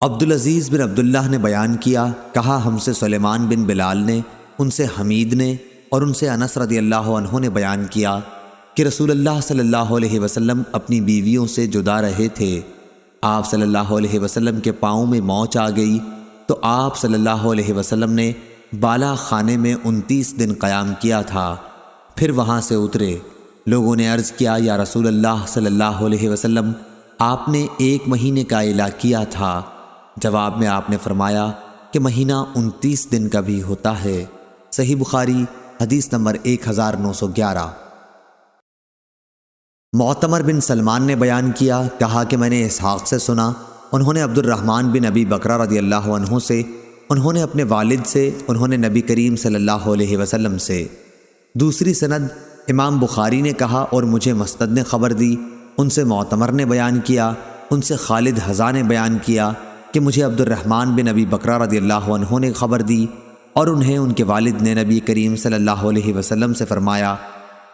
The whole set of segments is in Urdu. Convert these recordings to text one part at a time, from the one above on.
عبدالعزیز بن عبداللہ نے بیان کیا، کہا ہم سے سلیمان بن بلال نے، ان سے حمید نے اور ان سے انس رضی اللہ عنہ نے بیان کیا کہ رسول اللہ صلی اللہ علیہ وسلم اپنی بیویوں سے جدا رہے تھے۔ آپ صلی اللہ علیہ وسلم کے پاؤں میں موچ آ گئی تو آپ صلی اللہ علیہ وسلم نے بالا خانے میں 29 دن قیام کیا تھا، پھر وہاں سے اترے۔ لوگوں نے عرض کیا، یا رسول اللہ صلی اللہ علیہ وسلم، آپ نے 1 مہینے کا اعلیٰ کیا تھا۔ جواب میں آپ نے فرمایا کہ مہینہ 29 دن کا بھی ہوتا ہے۔ صحیح بخاری حدیث نمبر 1911۔ معتمر بن سلمان نے بیان کیا، کہا کہ میں نے اسحاق سے سنا، انہوں نے عبد الرحمن بن ابی بکرہ رضی اللہ عنہ سے، انہوں نے اپنے والد سے، انہوں نے نبی کریم صلی اللہ علیہ وسلم سے۔ دوسری سند امام بخاری نے کہا اور مجھے مسند نے خبر دی، ان سے معتمر نے بیان کیا، ان سے خالد حذا نے بیان کیا کہ مجھے عبد الرحمن بن ابی بکرہ رضی اللہ عنہ نے خبر دی اور انہیں ان کے والد نے نبی کریم صلی اللہ علیہ وسلم سے فرمایا،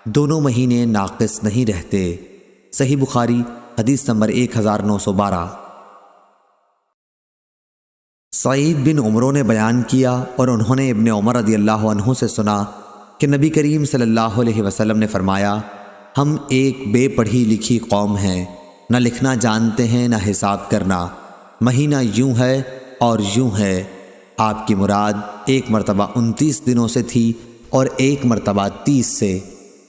دونوں مہینے ناقص نہیں رہتے۔ صحیح بخاری حدیث نمبر 1912۔ سعید بن عمرو نے بیان کیا اور انہوں نے ابن عمر رضی اللہ عنہ سے سنا کہ نبی کریم صلی اللہ علیہ وسلم نے فرمایا، ہم ایک بے پڑھی لکھی قوم ہیں، نہ لکھنا جانتے ہیں نہ حساب کرنا، مہینہ یوں ہے اور یوں ہے۔ آپ کی مراد 1 مرتبہ 29 دنوں سے تھی اور 1 مرتبہ 30 سے۔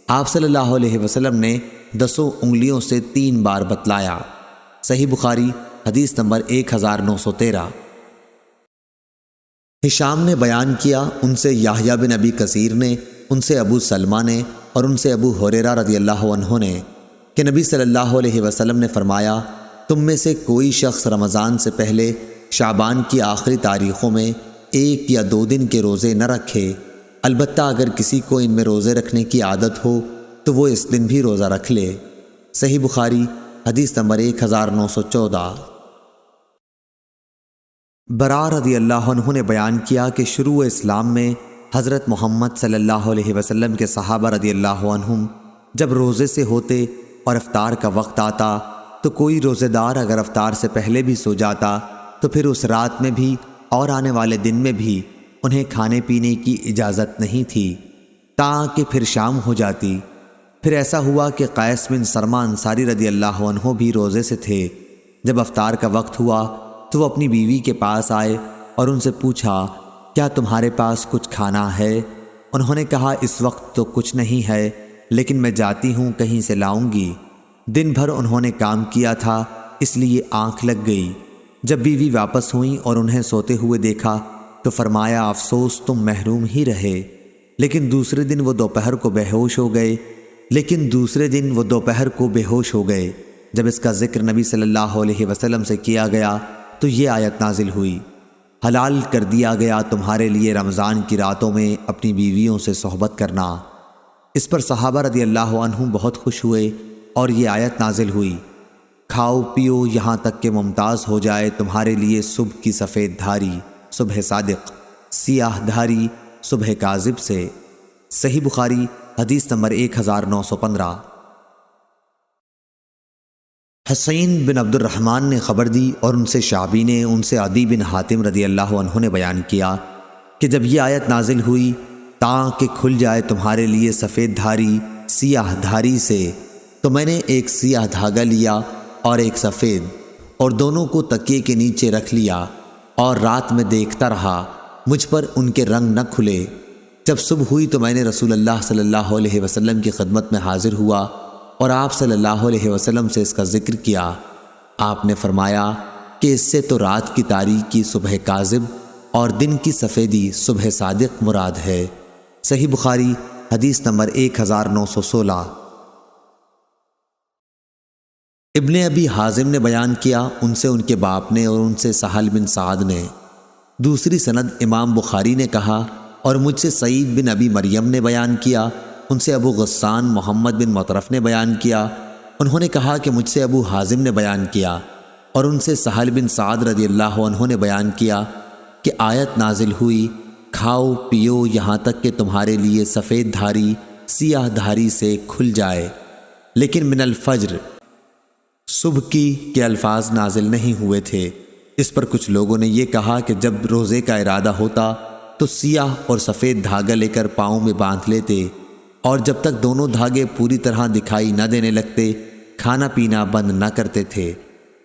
آپ صلی اللہ علیہ وسلم نے 10 انگلیوں سے 3 بار بتلایا۔ صحیح بخاری حدیث نمبر 1913۔ ہشام نے بیان کیا، ان سے یحییٰ بن ابی کثیر نے، ان سے ابو سلمہ نے اور ان سے ابو ہریرہ رضی اللہ عنہ نے کہ نبی صلی اللہ علیہ وسلم نے فرمایا، تم میں سے کوئی شخص رمضان سے پہلے شعبان کی آخری تاریخوں میں 1 یا 2 دن کے روزے نہ رکھے، البتہ اگر کسی کو ان میں روزے رکھنے کی عادت ہو تو وہ اس دن بھی روزہ رکھ لے۔ صحیح بخاری حدیث نمبر 1914۔ برا رضی اللہ عنہ نے بیان کیا کہ شروع اسلام میں حضرت محمد صلی اللہ علیہ وسلم کے صحابہ رضی اللہ عنہم جب روزے سے ہوتے اور افطار کا وقت آتا تو کوئی روزے دار اگر افطار سے پہلے بھی سو جاتا تو پھر اس رات میں بھی اور آنے والے دن میں بھی انہیں کھانے پینے کی اجازت نہیں تھی تاکہ پھر شام ہو جاتی۔ پھر ایسا ہوا کہ قیس بن سرمہ انصاری رضی اللہ عنہ بھی روزے سے تھے۔ جب افطار کا وقت ہوا تو وہ اپنی بیوی کے پاس آئے اور ان سے پوچھا، کیا تمہارے پاس کچھ کھانا ہے؟ انہوں نے کہا، اس وقت تو کچھ نہیں ہے، لیکن میں جاتی ہوں کہیں سے لاؤں گی۔ دن بھر انہوں نے کام کیا تھا، اس لیے آنکھ لگ گئی۔ جب بیوی واپس ہوئیں اور انہیں سوتے ہوئے دیکھا تو فرمایا، افسوس تم محروم ہی رہے۔ لیکن دوسرے دن وہ دوپہر کو بے ہوش ہو گئے۔ جب اس کا ذکر نبی صلی اللہ علیہ وسلم سے کیا گیا تو یہ آیت نازل ہوئی، حلال کر دیا گیا تمہارے لیے رمضان کی راتوں میں اپنی بیویوں سے صحبت کرنا۔ اس پر صحابہ رضی اللہ عنہم بہت خوش ہوئے اور یہ آیت نازل ہوئی، کھاؤ پیو یہاں تک کہ ممتاز ہو جائے تمہارے لیے صبح کی سفید دھاری صبح صادق، سیاہ دھاری صبح کاذب سے۔ صحیح بخاری حدیث نمبر 1915۔ حسین بن عبد الرحمن نے خبر دی اور ان سے شعبی نے، ان سے عدی بن حاتم رضی اللہ عنہ نے بیان کیا کہ جب یہ آیت نازل ہوئی، تاکہ کھل جائے تمہارے لیے سفید دھاری سیاہ دھاری سے، تو میں نے ایک سیاہ دھاگا لیا اور ایک سفید، اور دونوں کو تکیے کے نیچے رکھ لیا اور رات میں دیکھتا رہا، مجھ پر ان کے رنگ نہ کھلے۔ جب صبح ہوئی تو میں نے رسول اللہ صلی اللہ علیہ وسلم کی خدمت میں حاضر ہوا اور آپ صلی اللہ علیہ وسلم سے اس کا ذکر کیا۔ آپ نے فرمایا کہ اس سے تو رات کی تاریکی صبح کاذب اور دن کی سفیدی صبح صادق مراد ہے۔ صحیح بخاری حدیث نمبر 1916۔ ابن ابی حازم نے بیان کیا، ان سے ان کے باپ نے اور ان سے سہل بن سعد نے۔ دوسری سند امام بخاری نے کہا، اور مجھ سے سعید بن ابی مریم نے بیان کیا، ان سے ابو غسان محمد بن مطرف نے بیان کیا، انہوں نے کہا کہ مجھ سے ابو حازم نے بیان کیا، اور ان سے سہل بن سعد رضی اللہ عنہ نے بیان کیا کہ آیت نازل ہوئی، کھاؤ پیو یہاں تک کہ تمہارے لیے سفید دھاری سیاہ دھاری سے کھل جائے، لیکن من الفجر صبح کی کے الفاظ نازل نہیں ہوئے تھے۔ اس پر کچھ لوگوں نے یہ کہا کہ جب روزے کا ارادہ ہوتا تو سیاہ اور سفید دھاگا لے کر پاؤں میں باندھ لیتے، اور جب تک دونوں دھاگے پوری طرح دکھائی نہ دینے لگتے کھانا پینا بند نہ کرتے تھے۔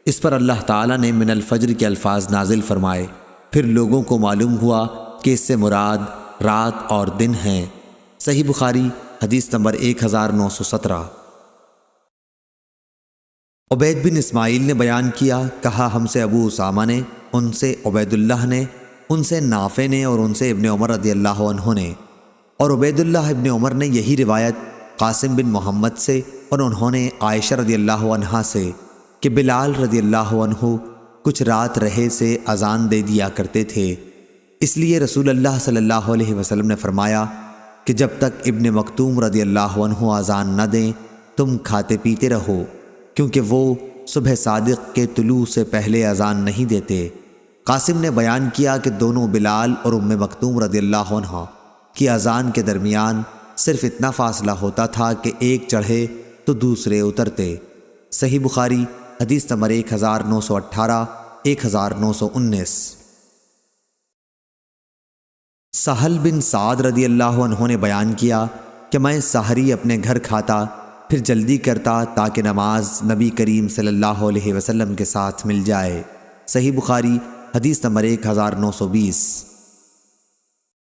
اس پر اللہ تعالیٰ نے من الفجر کے الفاظ نازل فرمائے، پھر لوگوں کو معلوم ہوا کہ اس سے مراد رات اور دن ہیں۔ صحیح بخاری حدیث نمبر 1917۔ عبید بن اسماعیل نے بیان کیا، کہا ہم سے ابو اسامہ نے، ان سے عبید اللہ نے، ان سے نافع نے، اور ان سے ابن عمر رضی اللہ عنہ نے، اور عبید اللہ ابن عمر نے یہی روایت قاسم بن محمد سے، اور انہوں نے عائشہ رضی اللہ عنہا سے کہ بلال رضی اللہ عنہ کچھ رات رہے سے اذان دے دیا کرتے تھے، اس لیے رسول اللہ صلی اللہ علیہ وسلم نے فرمایا کہ جب تک ابن مکتوم رضی اللہ عنہ اذان نہ دیں تم کھاتے پیتے رہو، کیونکہ وہ صبح صادق کے طلوع سے پہلے اذان نہیں دیتے۔ قاسم نے بیان کیا کہ دونوں بلال اور ام مکتوم رضی اللہ عنہ کی اذان کے درمیان صرف اتنا فاصلہ ہوتا تھا کہ ایک چڑھے تو دوسرے اترتے۔ صحیح بخاری حدیث نمبر 1918 1919۔ سہل بن سعد رضی اللہ عنہ نے بیان کیا کہ میں سحری اپنے گھر کھاتا، پھر جلدی کرتا تاکہ نماز نبی کریم صلی اللہ علیہ وسلم کے ساتھ مل جائے۔ صحیح بخاری حدیث نمبر 1920۔